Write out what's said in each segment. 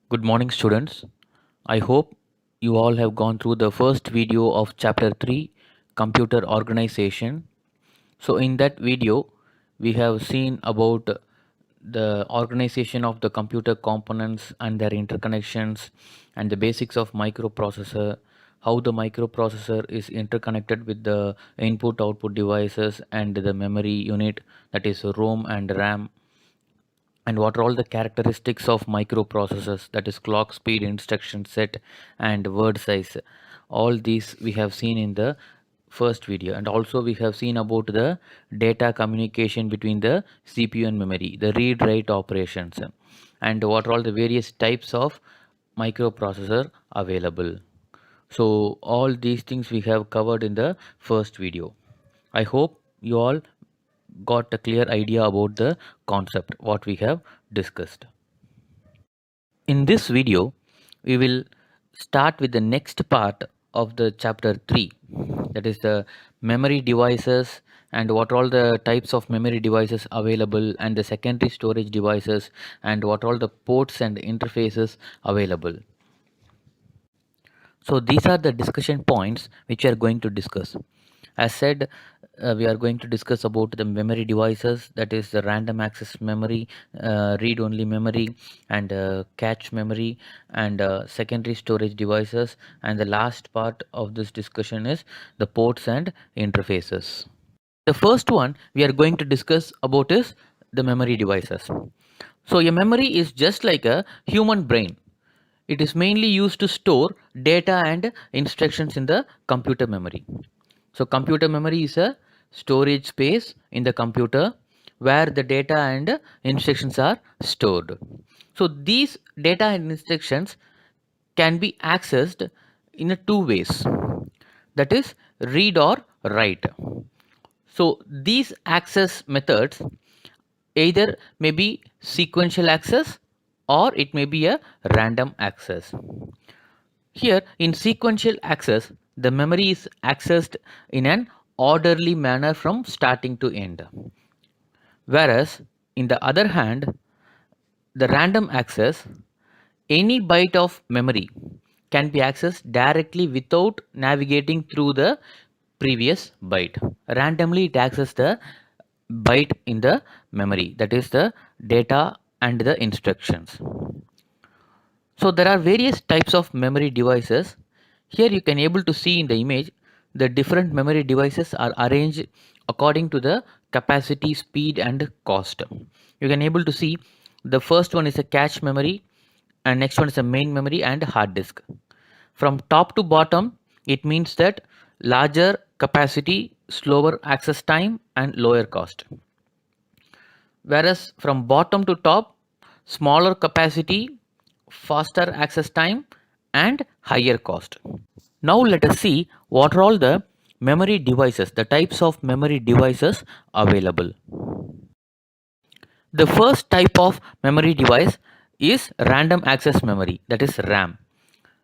Good morning, students. I hope you all have gone through the first video of chapter 3 computer organization. So, in that video, we have seen about the organization of the computer components and their interconnections and the basics of microprocessor, how the microprocessor is interconnected with the input output devices and the memory unit, that is ROM and RAM, and what are all the characteristics of microprocessors, that is clock speed, instruction set, and word size. All these we have seen in the first video, and also we have seen about the data communication between the CPU and memory, the read write operations, and what are all the various types of microprocessor available. So all these things we have covered in the first video. I hope you all got a clear idea about the concept what we have discussed. In this video, we will start with the next part of the chapter 3, that is the memory devices and what all the types of memory devices available, and the secondary storage devices, and what all the ports and interfaces available. So these are the discussion points which we are going to discuss. As said, we are going to discuss about the memory devices, that is the random access memory, read only memory, and cache memory, and secondary storage devices, and the last part of this discussion is the ports and interfaces. The first one we are going to discuss about is the memory devices. So a memory is just like a human brain. It is mainly used to store data and instructions in the computer memory. So computer memory is a storage space in the computer where the data and instructions are stored. So these data and instructions can be accessed in a two ways, that is read or write. So these access methods either may be sequential access or it may be a random access. Here in sequential access, the memory is accessed in an orderly manner from starting to end. Whereas in the other hand, the random access, any byte of memory can be accessed directly without navigating through the previous byte. Randomly it accesses the byte in the memory, that is the data and the instructions. So there are various types of memory devices. Here you can able to see in the image the different memory devices are arranged according to the capacity, speed, and cost. You can able to see the first one is a cache memory, and next one is a main memory and hard disk. From top to bottom, it means that larger capacity, slower access time, and lower cost. Whereas from bottom to top, smaller capacity, faster access time, and higher cost. Now let us see what are all the memory devices, the types of memory devices available. The first type of memory device is random access memory, that is RAM.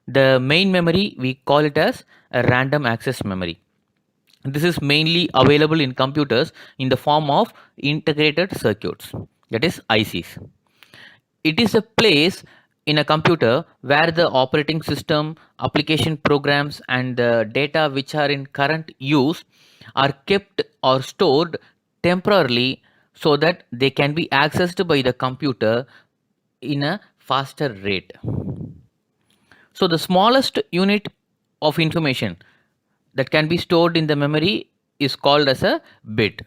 The main memory we call it as a random access memory. This is mainly available in computers in the form of integrated circuits, that is ICs. It is a place in a computer where the operating system, application programs, and the data which are in current use are kept or stored temporarily so that they can be accessed by the computer in a faster rate. So, the smallest unit of information that can be stored in the memory is called as a bit.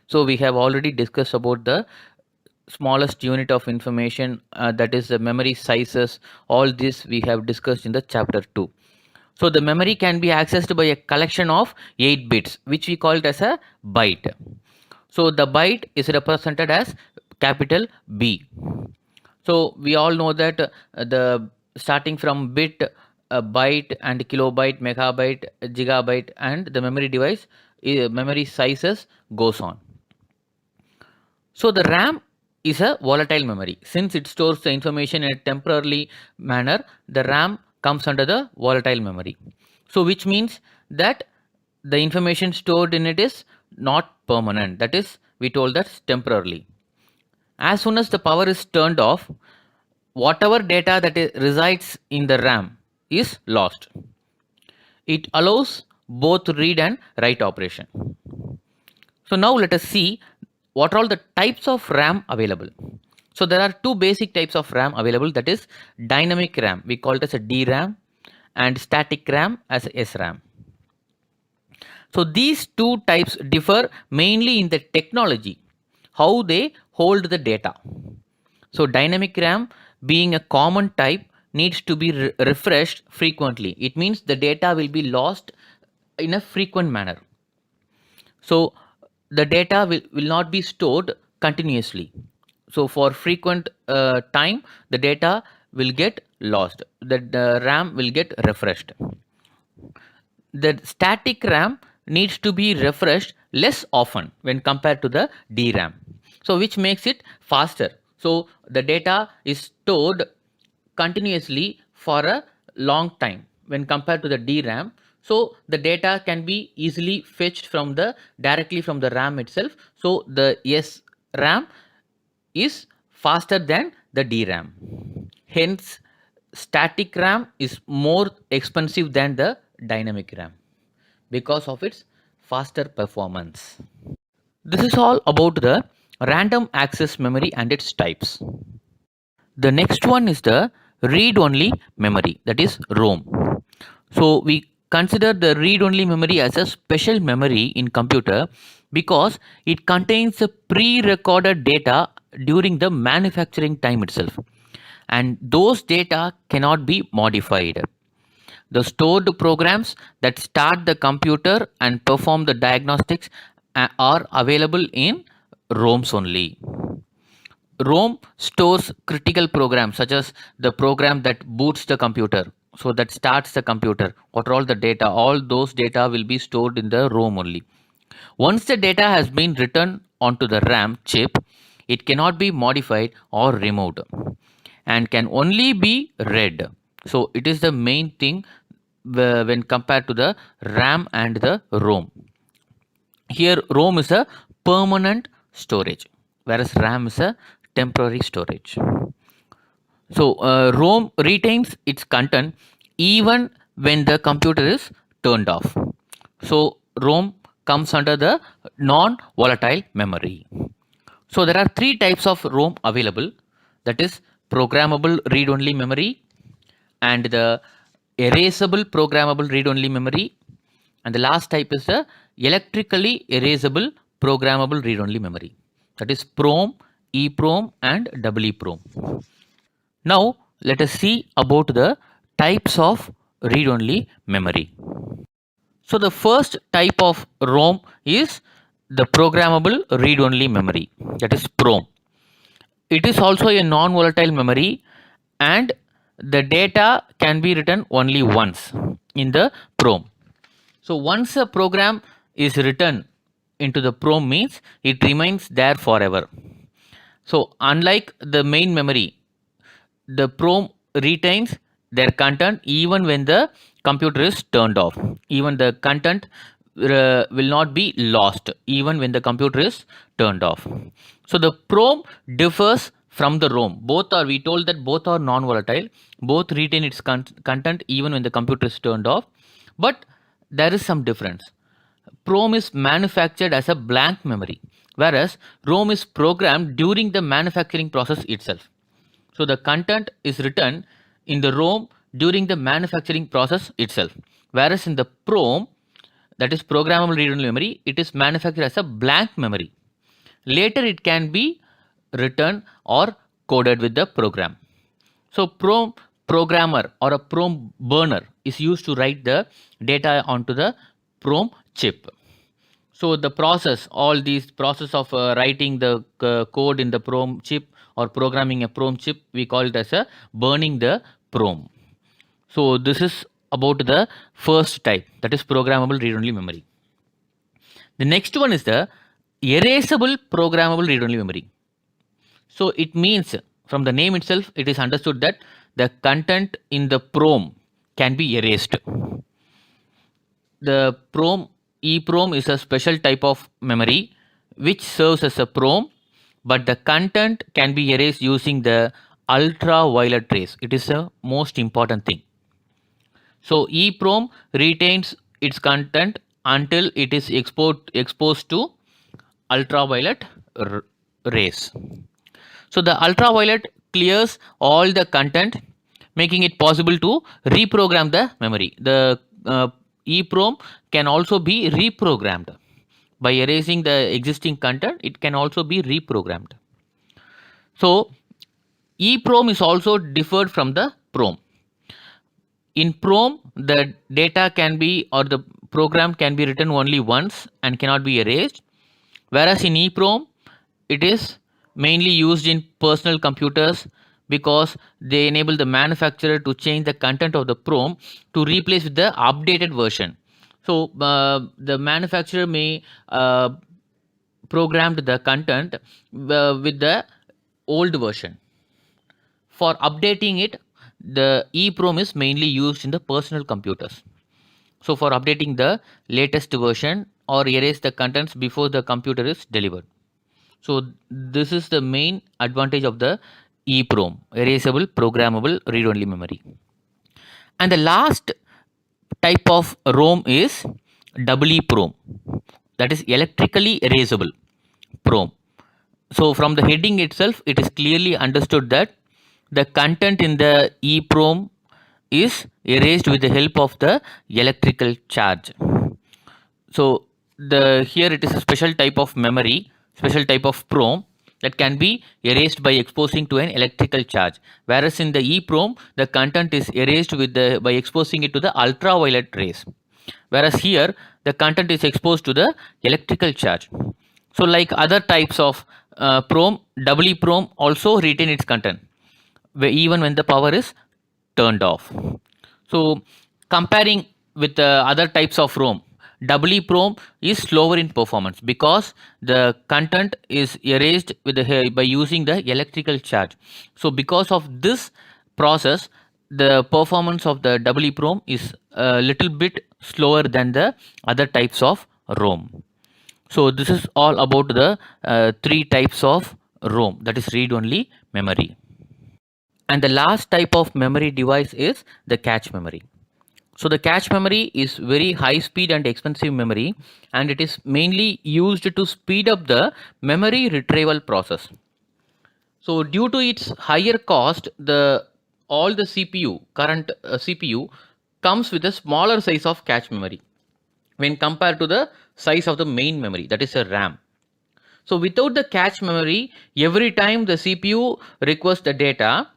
So, we have already discussed about the smallest unit of information, that is the memory sizes. All this we have discussed in the chapter 2. So the memory can be accessed by a collection of 8 bits which we call it as a byte. So the byte is represented as capital B. So we all know that the starting from bit, byte, and kilobyte, megabyte, gigabyte, and the memory device, memory sizes goes on. So the RAM is a volatile memory. Since it stores the information in a temporary manner, the RAM comes under the volatile memory. So which means that the information stored in it is not permanent. That is, we told that temporarily. As soon as the power is turned off, whatever data that resides in the RAM is lost. It allows both read and write operation. So now let us see what are all the types of RAM available. So there are two basic types of RAM available, that is dynamic RAM, we call it as a DRAM, and static RAM as a SRAM. So these two types differ mainly in the technology, how they hold the data. So dynamic RAM being a common type needs to be refreshed frequently. It means the data will be lost in a frequent manner. So the data will not be stored continuously. So for frequent time, the data will get lost. The RAM will get refreshed. The static RAM needs to be refreshed less often when compared to the DRAM. So which makes it faster. So the data is stored continuously for a long time when compared to the DRAM. So the data can be easily fetched from the directly from the RAM itself. So the SRAM is faster than the DRAM. Hence, static RAM is more expensive than the dynamic RAM because of its faster performance. This is all about the random access memory and its types. The next one is the read-only memory, that is ROM. So we consider the read-only memory as a special memory in computer because it contains the pre-recorded data during the manufacturing time itself, and those data cannot be modified. The stored programs that start the computer and perform the diagnostics are available in ROMs only. ROM stores critical programs such as the program that boots the computer, so that starts the computer. What are all the data? All those data will be stored in the ROM only. Once the data has been written onto the RAM chip, it cannot be modified or removed and can only be read. So it is the main thing when compared to the RAM and the ROM. Here ROM is a permanent storage, whereas RAM is a temporary storage. So ROM retains its content even when the computer is turned off. So ROM comes under the non-volatile memory. So there are three types of ROM available, that is programmable read-only memory, and the erasable programmable read-only memory, and the last type is the electrically erasable programmable read-only memory, that is PROM, EPROM and EEPROM. Now let us see about the types of read-only memory. So the first type of ROM is the programmable read-only memory, that is PROM. It is also a non-volatile memory and the data can be written only once in the PROM. So once a program is written into the PROM means it remains there forever. So unlike the main memory, the PROM retains their content even when the computer is turned off. Even the content will not be lost even when the computer is turned off. So the PROM differs from the ROM. Both are, we told that both are non-volatile. Both retain its content even when the computer is turned off. But there is some difference. PROM is manufactured as a blank memory, whereas ROM is programmed during the manufacturing process itself. So the content is written in the ROM during the manufacturing process itself, whereas in the PROM, that is programmable read-only memory, it is manufactured as a blank memory. Later it can be written or coded with the program. So PROM programmer or a PROM burner is used to write the data onto the PROM chip. So the process, all these process of writing the code in the PROM chip or programming a PROM chip, we call it as a burning the PROM. So this is about the first type, that is programmable read-only memory. The next one is the erasable programmable read-only memory. So it means, from the name itself, it is understood that the content in the PROM can be erased. The PROM EPROM is a special type of memory which serves as a PROM, but the content can be erased using the ultraviolet rays. It is a most important thing. So EEPROM retains its content until it is exposed to ultraviolet rays. So the ultraviolet clears all the content, making it possible to reprogram the memory. The EEPROM can also be reprogrammed. By erasing the existing content, it can also be reprogrammed. So EEPROM is also differed from the PROM. In PROM, the data can be, or the program can be written only once and cannot be erased, whereas in EEPROM, it is mainly used in personal computers because they enable the manufacturer to change the content of the PROM to replace with the updated version. So the manufacturer may programmed the content with the old version. For updating it, the EEPROM is mainly used in the personal computers. So for updating the latest version or erase the contents before the computer is delivered. So this is the main advantage of the EEPROM, erasable programmable read-only memory. And the last type of ROM is EEPROM, that is electrically erasable PROM. So from the heading itself, it is clearly understood that the content in the EEPROM is erased with the help of the electrical charge. So here it is a special type of memory, special type of PROM that can be erased by exposing to an electrical charge, whereas in the EEPROM the content is erased by exposing it to the ultraviolet rays, whereas here the content is exposed to the electrical charge. So like other types of PROM, EEPROM also retain its content even when the power is turned off. So comparing with other types of ROM, EEPROM is slower in performance because the content is erased by using the electrical charge. So because of this process, the performance of the EEPROM is a little bit slower than the other types of ROM. So this is all about the three types of ROM, that is read-only memory. And the last type of memory device is the cache memory. So the cache memory is very high speed and expensive memory, and it is mainly used to speed up the memory retrieval process. So due to its higher cost, all the current CPU comes with a smaller size of cache memory when compared to the size of the main memory, that is a RAM. So without the cache memory, every time the CPU requests the data,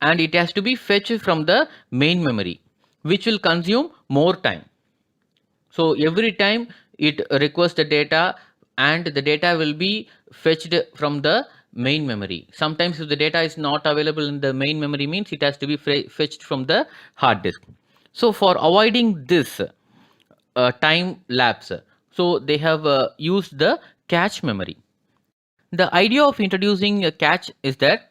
and it has to be fetched from the main memory, which will consume more time. So every time it requests the data, and the data will be fetched from the main memory. Sometimes if the data is not available in the main memory, means it has to be fetched from the hard disk. So for avoiding this time lapse, so they have used the cache memory. The idea of introducing a cache is that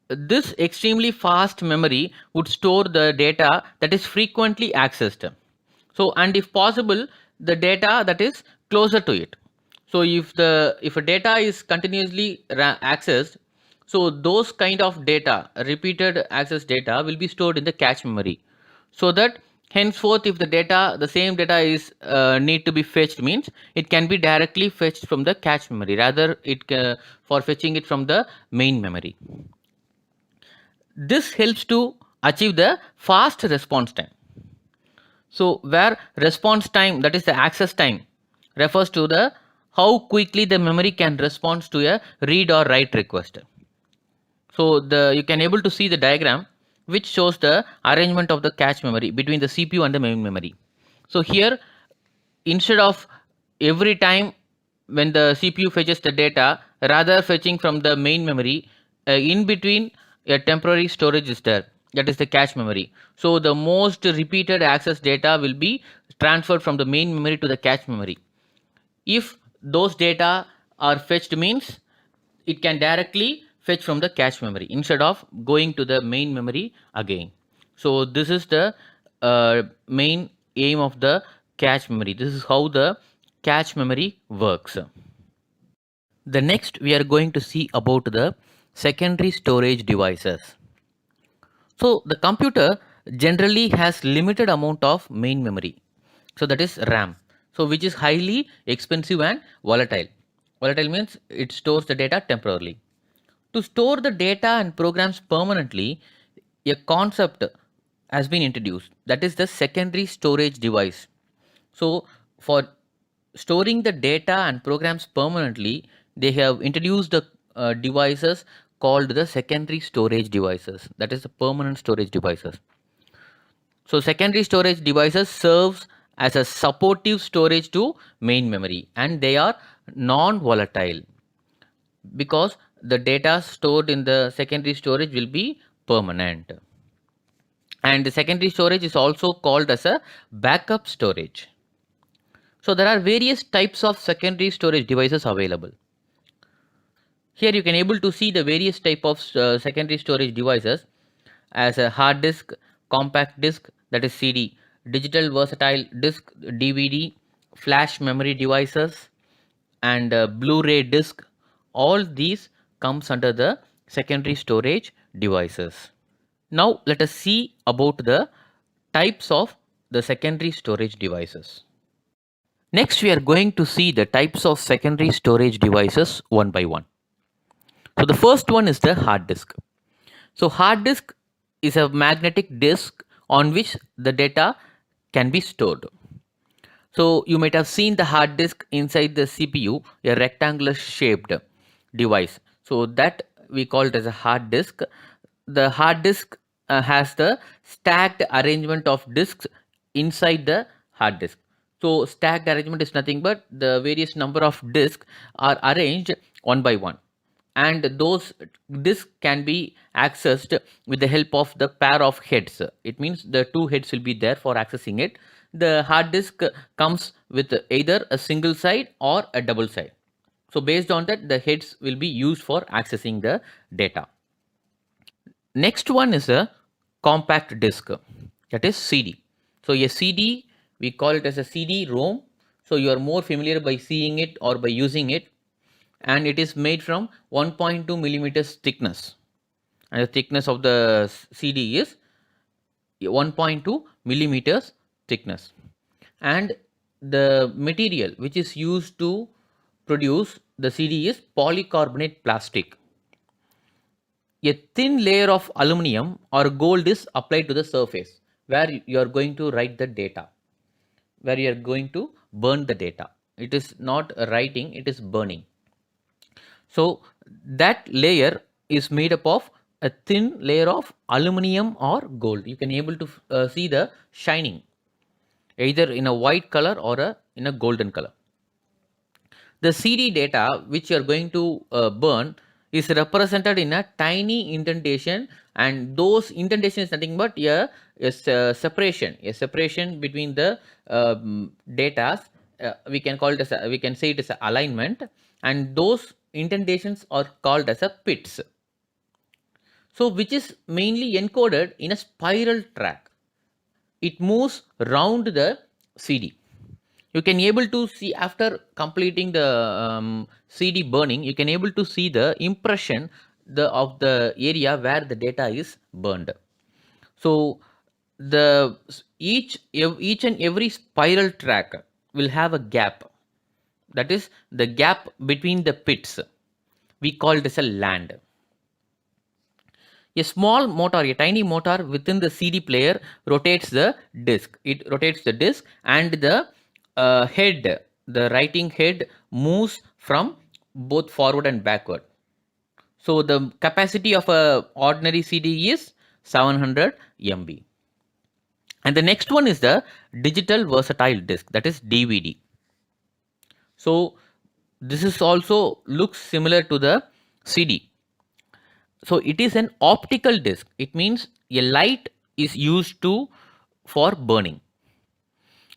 this extremely fast memory would store the data that is frequently accessed. So, and if possible, the data that is closer to it. So if a data is continuously accessed, so those kind of data, repeated access data, will be stored in the cache memory, so that henceforth if the same data is need to be fetched, means it can be directly fetched from the cache memory rather for fetching it from the main memory. This helps to achieve the fast response time. So where response time, that is the access time, refers to the how quickly the memory can respond to a read or write request. So you can able to see the diagram which shows the arrangement of the cache memory between the CPU and the main memory. So here, instead of every time when the CPU fetches the data, rather fetching from the main memory, in between a temporary storage is there, that is the cache memory. So the most repeated access data will be transferred from the main memory to the cache memory. If those data are fetched, means it can directly fetch from the cache memory instead of going to the main memory again. So this is the main aim of the cache memory. This is how the cache memory works. The next we are going to see about the Secondary storage devices. So the computer generally has limited amount of main memory. So that is RAM. So which is highly expensive and volatile. Volatile means it stores the data temporarily. To store the data and programs permanently, a concept has been introduced, that is the secondary storage device. So for storing the data and programs permanently, they have introduced the devices called the secondary storage devices, that is the permanent storage devices. So secondary storage devices serves as a supportive storage to main memory, and they are non-volatile because the data stored in the secondary storage will be permanent. And the secondary storage is also called as a backup storage. So there are various types of secondary storage devices available. Here you can able to see the various type of secondary storage devices as a hard disk, compact disk, that is CD, digital versatile disk, DVD, flash memory devices, and Blu-ray disc. All these comes under the secondary storage devices. Now let us see about the types of the secondary storage devices. Next we are going to see the types of secondary storage devices one by one. So the first one is the hard disk. So hard disk is a magnetic disk on which the data can be stored. So you might have seen the hard disk inside the CPU, a rectangular shaped device. So that we call it as a hard disk. The hard disk has the stacked arrangement of disks inside the hard disk. So stacked arrangement is nothing but the various number of disks are arranged one by one, and those disks can be accessed with the help of the pair of heads. It means the two heads will be there for accessing it. The hard disk comes with either a single side or a double side. So based on that, the heads will be used for accessing the data. Next one is a compact disk, that is CD. So a CD, we call it as a CD-ROM. So you are more familiar by seeing it or by using it, and it is made from 1.2 millimeters thickness, and the thickness of the CD is 1.2 millimeters thickness, and the material which is used to produce the CD is polycarbonate plastic. A thin layer of aluminum or gold is applied to the surface where you are going to write the data, where you are going to burn the data. It is not writing, it is burning. So that layer is made up of a thin layer of aluminum or gold. You can able to see the shining either in a white color or in a golden color. The CD data which you are going to burn is represented in a tiny indentation, and those indentation is nothing but a separation between the data. We can call it as we can say it as a alignment, and those indentations are called as a pits. So which is mainly encoded in a spiral track. It moves round the CD. You can able to see after completing the CD burning, you can able to see the impression of the area where the data is burned. So the each and every spiral track will have a gap, that is the gap between the pits. We call this a land. A small motor, a tiny motor within the CD player rotates the disc. It rotates the disc, and the head, the writing head, moves from both forward and backward. So the capacity of a ordinary CD is 700 MB. And the next one is the digital versatile disc, that is DVD. So this is also looks similar to the CD. So it is an optical disc. It means a light is used to for burning.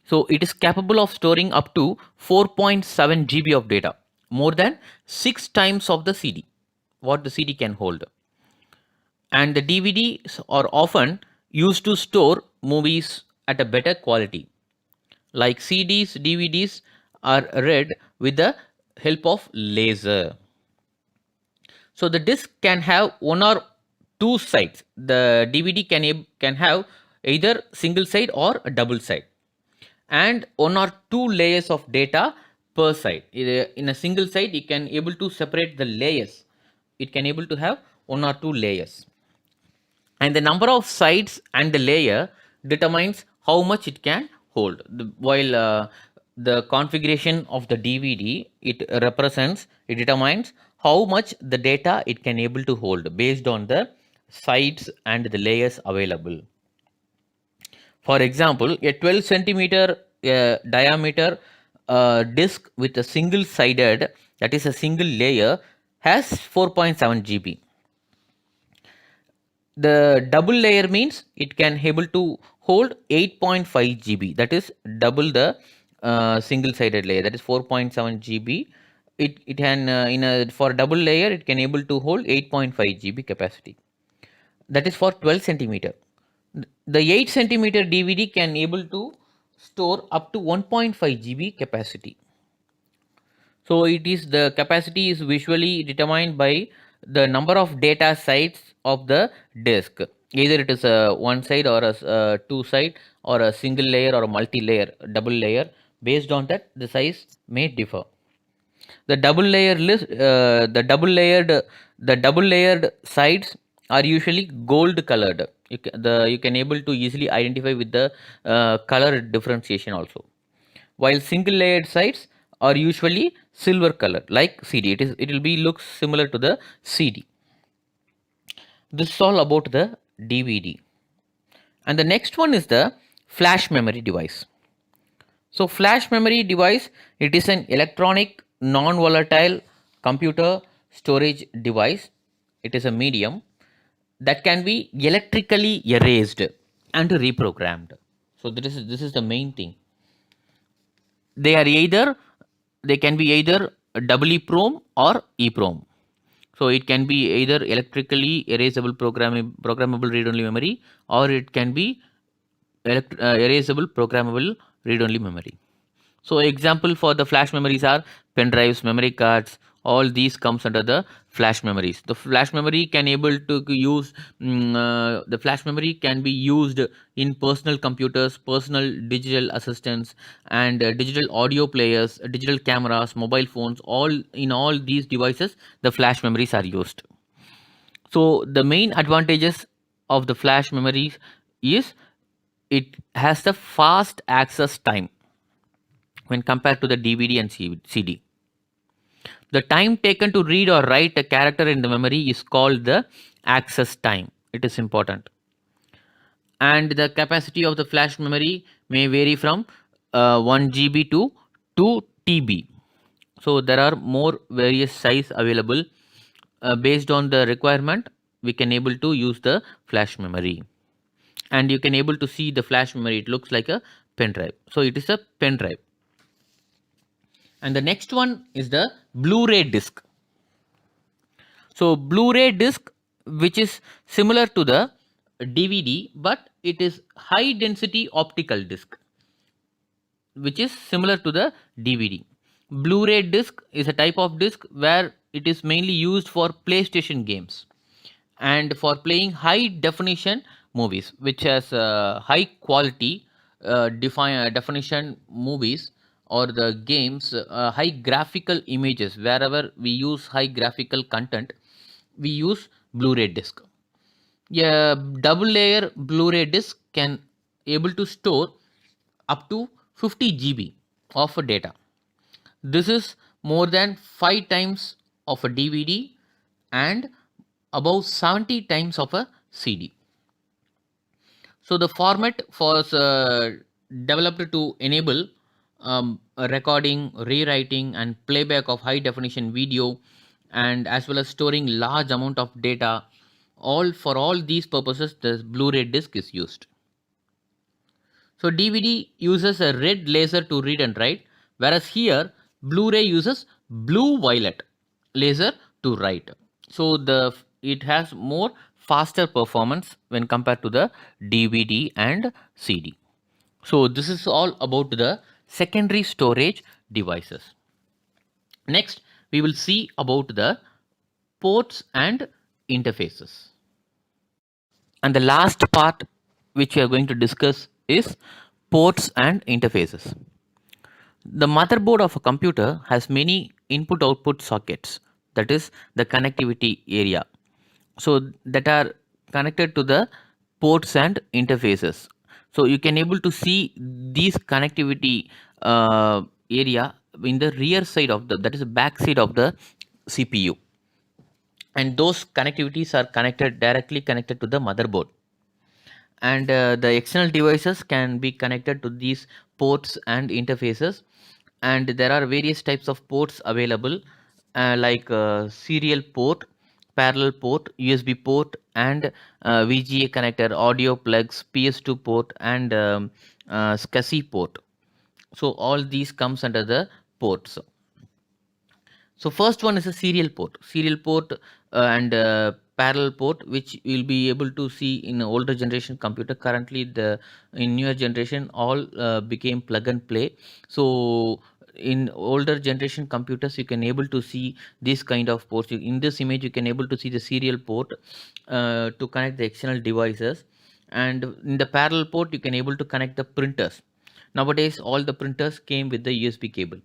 So it is capable of storing up to 4.7 GB of data, more than 6 times of the CD, what the CD can hold. And the DVDs are often used to store movies at a better quality. Like CDs, DVDs are read with the help of laser. So the disc can have one or two sides. The DVD can have either single side or a double side, and one or two layers of data per side. In a single side, it can able to separate the layers. It can able to have one or two layers, and the number of sides and the layer determines how much it can hold. While the configuration of the DVD, it determines how much the data it can able to hold based on the sides and the layers available. For example, a 12 centimeter diameter disc with a single sided, that is a single layer, has 4.7 GB. The double layer means it can able to hold 8.5 GB, that is double the single sided layer, that is 4.7 GB. It can for double layer it can able to hold 8.5 GB capacity. That is for 12 centimeter. The 8 centimeter DVD can able to store up to 1.5 GB capacity. So it is the capacity is visually determined by the number of data sides of the disk. Either it is a one side or a two side or a single layer or a multi layer, double layer. Based on that, the size may differ. The double layered sides are usually gold colored. You can able to easily identify with the color differentiation also. While single layered sides are usually silver color like CD. It will be looks similar to the CD. This is all about the DVD. And the next one is the flash memory device. So flash memory device, it is an electronic non-volatile computer storage device. It is a medium that can be electrically erased and reprogrammed. So this is the main thing. They can be either double EEPROM or EEPROM. So it can be either electrically erasable programmable read-only memory, or it can be erasable programmable read-only memory. So example for the flash memories are pen drives, memory cards. All these comes under the flash memories. The flash memory can able to use the flash memory can be used in personal computers, personal digital assistants, and digital audio players, digital cameras, mobile phones. All these devices, the flash memories are used. So the main advantages of the flash memories is it has the fast access time when compared to the DVD and CD. The time taken to read or write a character in the memory is called the access time. It is important. And the capacity of the flash memory may vary from 1 GB to 2 TB. So there are more various size available. Based on the requirement, we can able to use the flash memory. And you can able to see the flash memory. It looks like a pen drive. So it is a pen drive. And the next one is the Blu-ray disc. So Blu-ray disc, which is similar to the DVD, but it is high density optical disc, which is similar to the DVD. Blu-ray disc is a type of disc where it is mainly used for PlayStation games and for playing high definition movies, which has high quality definition movies or the games, high graphical images. Wherever we use high graphical content, we use Blu-ray disc. A double layer Blu-ray disc can able to store up to 50 GB of data. This is more than 5 times of a DVD and about 70 times of a CD. So the format was developed to enable recording, rewriting, and playback of high definition video, and as well as storing large amount of data. For all these purposes, the Blu-ray disc is used. So DVD uses a red laser to read and write, whereas here Blu-ray uses blue violet laser to write. So it has more faster performance when compared to the DVD and CD. So this is all about the secondary storage devices. Next, we will see about the ports and interfaces. And the last part which we are going to discuss is ports and interfaces. The motherboard of a computer has many input output sockets, that is the connectivity area. So that are connected to the ports and interfaces. So you can able to see these connectivity area in the rear side of the, that is the back side of the CPU, and those connectivities are connected directly connected to the motherboard, and the external devices can be connected to these ports and interfaces. And there are various types of ports available, like serial port, parallel port, USB port, and VGA connector, audio plugs, PS2 port, and SCSI port. So all these comes under the ports. So first one is a serial port and parallel port, which you'll be able to see in older generation computer. Currently, the in newer generation all became plug and play. So in older generation computers, you can able to see this kind of ports. In this image, you can able to see the serial port to connect the external devices, and in the parallel port, you can able to connect the printers. Nowadays, all the printers came with the USB cable.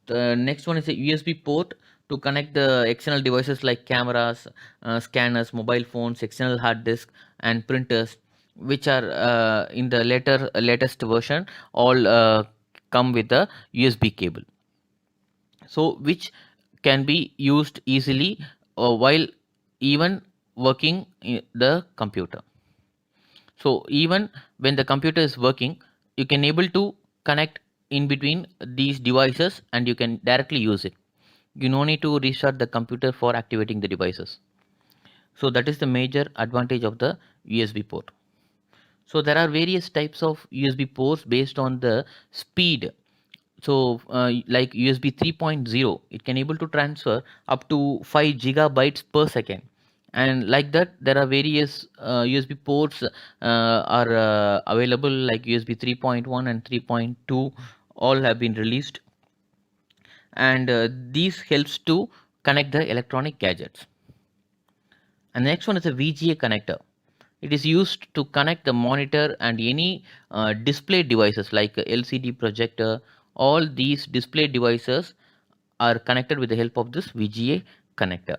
The next one is a USB port to connect the external devices like cameras, scanners, mobile phones, external hard disk, and printers, which are in the latest version all come with a USB cable. So which can be used easily while even working in the computer. So even when the computer is working, you can able to connect in between these devices and you can directly use it. You no need to restart the computer for activating the devices. So that is the major advantage of the USB port. So there are various types of USB ports based on the speed. So like USB 3.0, it can able to transfer up to 5 gigabytes per second, and like that there are various USB ports are available, like USB 3.1 and 3.2 all have been released, and these helps to connect the electronic gadgets. And the next one is a VGA connector. It is used to connect the monitor and any display devices like a LCD projector. All these display devices are connected with the help of this VGA connector.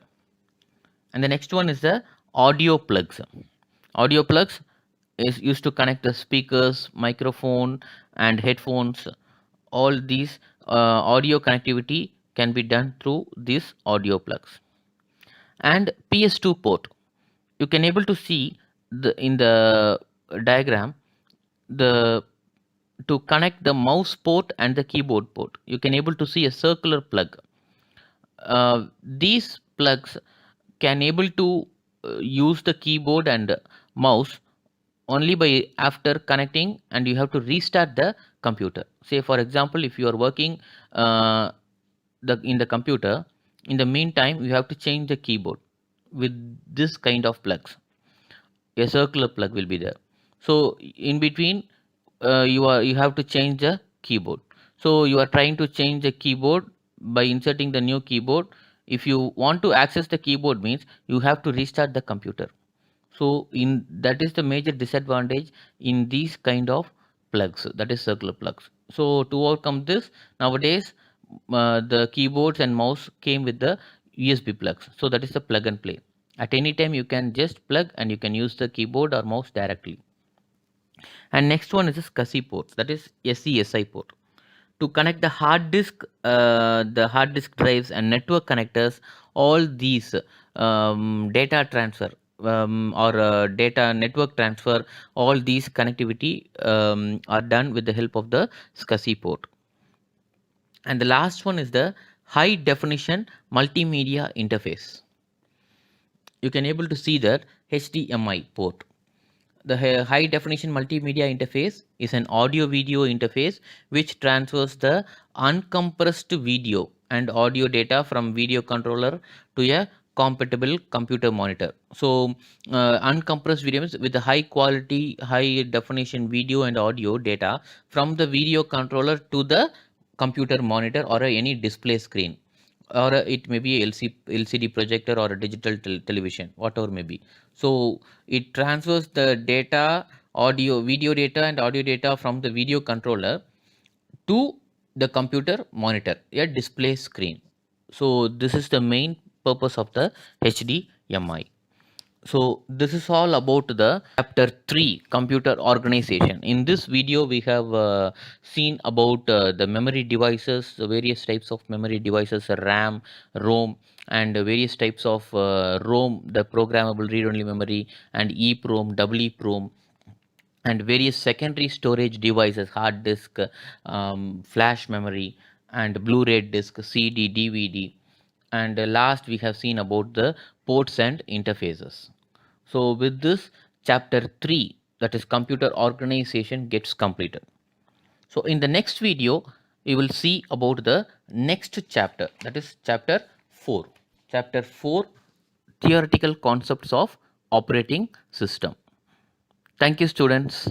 And the next one is the audio plugs. Audio plugs is used to connect the speakers, microphone, and headphones. All these audio connectivity can be done through these audio plugs. And PS2 port, you can able to see in the diagram, the to connect the mouse port and the keyboard port, you can able to see a circular plug. These plugs can able to use the keyboard and mouse only by after connecting, and you have to restart the computer. Say for example, if you are working in the computer, in the meantime you have to change the keyboard with this kind of plugs. A circular plug will be there. So in between you have to change the keyboard. So you are trying to change the keyboard by inserting the new keyboard. If you want to access the keyboard, means you have to restart the computer. So in that is the major disadvantage in these kind of plugs, that is circular plugs. So to overcome this, nowadays the keyboards and mouse came with the USB plugs. So that is the plug and play. At any time you can just plug and you can use the keyboard or mouse directly. And next one is the SCSI port, that is SCSI port, to connect the hard disk drives and network connectors. All these data transfer or data network transfer, all these connectivity are done with the help of the SCSI port. And the last one is the high definition multimedia interface. You can able to see that HDMI port. The high definition multimedia interface is an audio video interface which transfers the uncompressed video and audio data from video controller to a compatible computer monitor. So uncompressed videos with the high quality, high definition video and audio data from the video controller to the computer monitor or any display screen. or it may be LCD projector or a digital television, whatever may be. So it transfers the data, video data and audio data from the video controller to the computer monitor, a display screen. So this is the main purpose of the HDMI. So this is all about the chapter 3, computer organization. In this video we have seen about the memory devices, the various types of memory devices, RAM, ROM, and various types of ROM, the programmable read-only memory, and EEPROM, EEPROM, and various secondary storage devices, hard disk, flash memory, and Blu-ray disc, CD, DVD. And last we have seen about the ports and interfaces. So with this, chapter 3, that is computer organization, gets completed. So in the next video we will see about the next chapter, that is chapter 4. Chapter 4, theoretical concepts of operating system. Thank you, students.